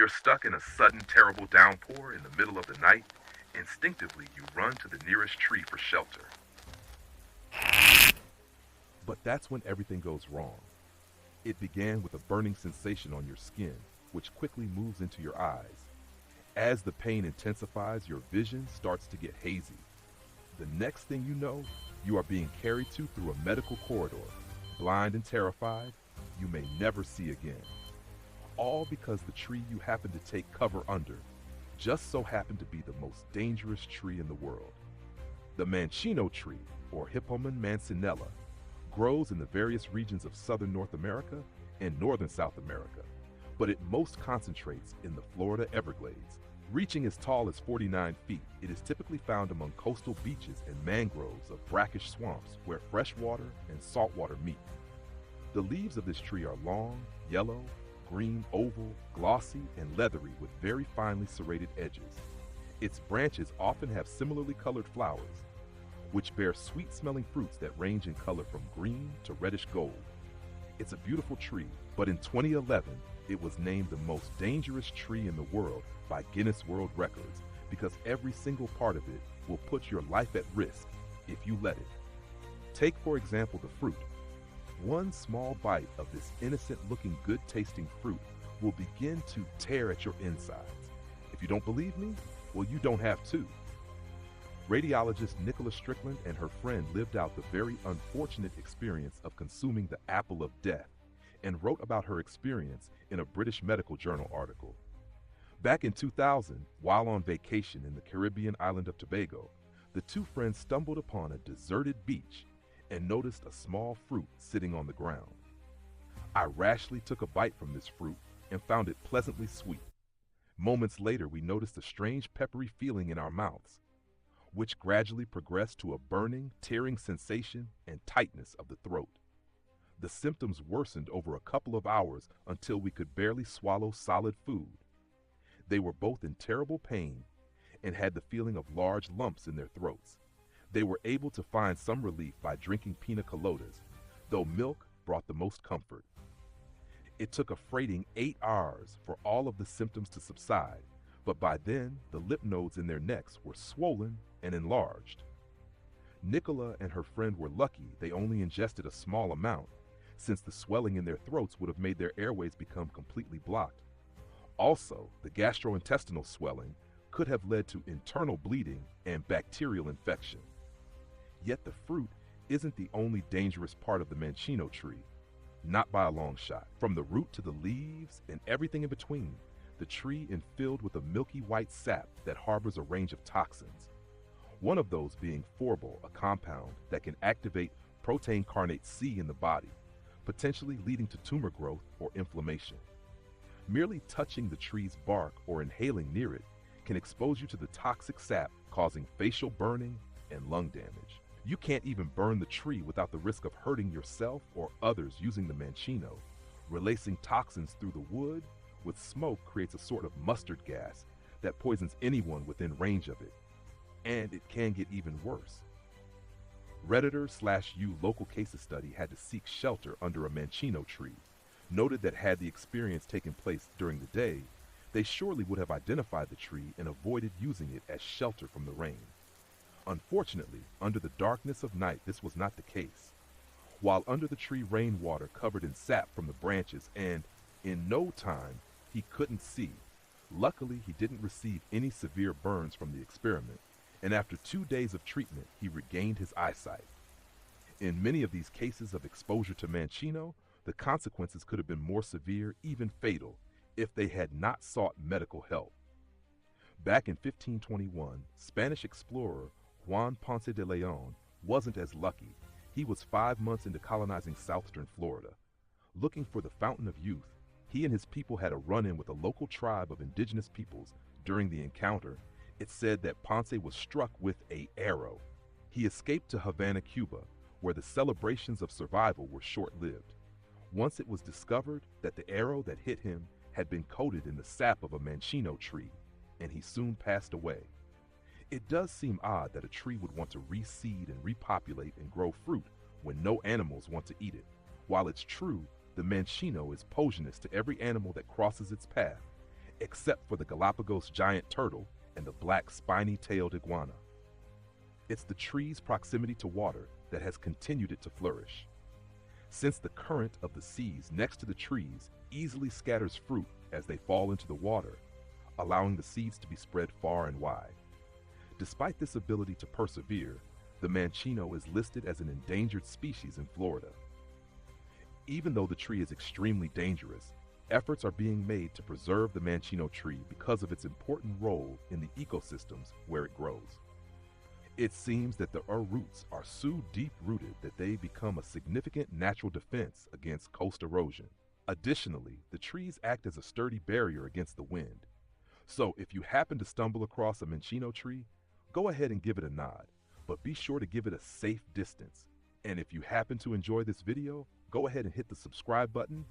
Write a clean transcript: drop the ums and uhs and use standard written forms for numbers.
you're stuck in a sudden terrible downpour in the middle of the night, instinctively you run to the nearest tree for shelter. But that's when everything goes wrong. It began with a burning sensation on your skin, which quickly moves into your eyes. As the pain intensifies, your vision starts to get hazy. The next thing you know, you are being carried through a medical corridor. Blind and terrified, you may never see again. All because the tree you happen to take cover under just so happened to be the most dangerous tree in the world. The Mancino tree, or Hippomon mancinella, grows in the various regions of southern North America and northern South America, but it most concentrates in the Florida Everglades. Reaching as tall as 49 feet, it is typically found among coastal beaches and mangroves of brackish swamps where fresh water and salt water meet. The leaves of this tree are long, yellow, green, oval, glossy, and leathery with very finely serrated edges. Its branches often have similarly colored flowers, which bear sweet-smelling fruits that range in color from green to reddish gold. It's a beautiful tree, but in 2011, it was named the most dangerous tree in the world by Guinness World Records because every single part of it will put your life at risk if you let it. Take, for example, the fruit. One small bite of this innocent-looking, good-tasting fruit will begin to tear at your insides. If you don't believe me, well, you don't have to. Radiologist Nicola Strickland and her friend lived out the very unfortunate experience of consuming the apple of death and wrote about her experience in a British medical journal article. Back in 2000, while on vacation in the Caribbean island of Tobago, the two friends stumbled upon a deserted beach and noticed a small fruit sitting on the ground. I rashly took a bite from this fruit and found it pleasantly sweet. Moments later, we noticed a strange peppery feeling in our mouths, which gradually progressed to a burning, tearing sensation and tightness of the throat. The symptoms worsened over a couple of hours until we could barely swallow solid food. They were both in terrible pain and had the feeling of large lumps in their throats. They were able to find some relief by drinking pina coladas, though milk brought the most comfort. It took a freighting 8 hours for all of the symptoms to subside, but by then the lymph nodes in their necks were swollen and enlarged. Nicola and her friend were lucky they only ingested a small amount, since the swelling in their throats would have made their airways become completely blocked. Also, the gastrointestinal swelling could have led to internal bleeding and bacterial infection. Yet the fruit isn't the only dangerous part of the Mancino tree, not by a long shot. From the root to the leaves and everything in between, the tree is filled with a milky white sap that harbors a range of toxins. One of those being phorbol, a compound that can activate protein carnate C in the body, potentially leading to tumor growth or inflammation. Merely touching the tree's bark or inhaling near it can expose you to the toxic sap, causing facial burning and lung damage. You can't even burn the tree without the risk of hurting yourself or others using the Mancino. Releasing toxins through the wood with smoke creates a sort of mustard gas that poisons anyone within range of it. And it can get even worse. Redditor/U local cases study had to seek shelter under a Mancino tree, noted that had the experience taken place during the day, they surely would have identified the tree and avoided using it as shelter from the rain. Unfortunately, under the darkness of night, this was not the case. While under the tree, rainwater covered in sap from the branches, and in no time, he couldn't see. Luckily, he didn't receive any severe burns from the experiment, and after 2 days of treatment, he regained his eyesight. In many of these cases of exposure to Mancino, the consequences could have been more severe, even fatal, if they had not sought medical help. Back in 1521, Spanish explorer Juan Ponce de Leon wasn't as lucky. He was 5 months into colonizing southern Florida. Looking for the fountain of youth, he and his people had a run-in with a local tribe of indigenous peoples. During the encounter, it's said that Ponce was struck with an arrow. He escaped to Havana, Cuba, where the celebrations of survival were short-lived. Once it was discovered that the arrow that hit him had been coated in the sap of a Mancino tree, and he soon passed away. It does seem odd that a tree would want to reseed and repopulate and grow fruit when no animals want to eat it. While it's true, the Mancino is poisonous to every animal that crosses its path, except for the Galapagos giant turtle and the black spiny-tailed iguana. It's the tree's proximity to water that has continued it to flourish. Since the current of the seas next to the trees easily scatters fruit as they fall into the water, allowing the seeds to be spread far and wide. Despite this ability to persevere, the Mancino is listed as an endangered species in Florida. Even though the tree is extremely dangerous, efforts are being made to preserve the Mancino tree because of its important role in the ecosystems where it grows. It seems that the roots are so deep-rooted that they become a significant natural defense against coast erosion. Additionally, the trees act as a sturdy barrier against the wind. So if you happen to stumble across a Mancino tree, go ahead and give it a nod, but be sure to give it a safe distance. And if you happen to enjoy this video, go ahead and hit the subscribe button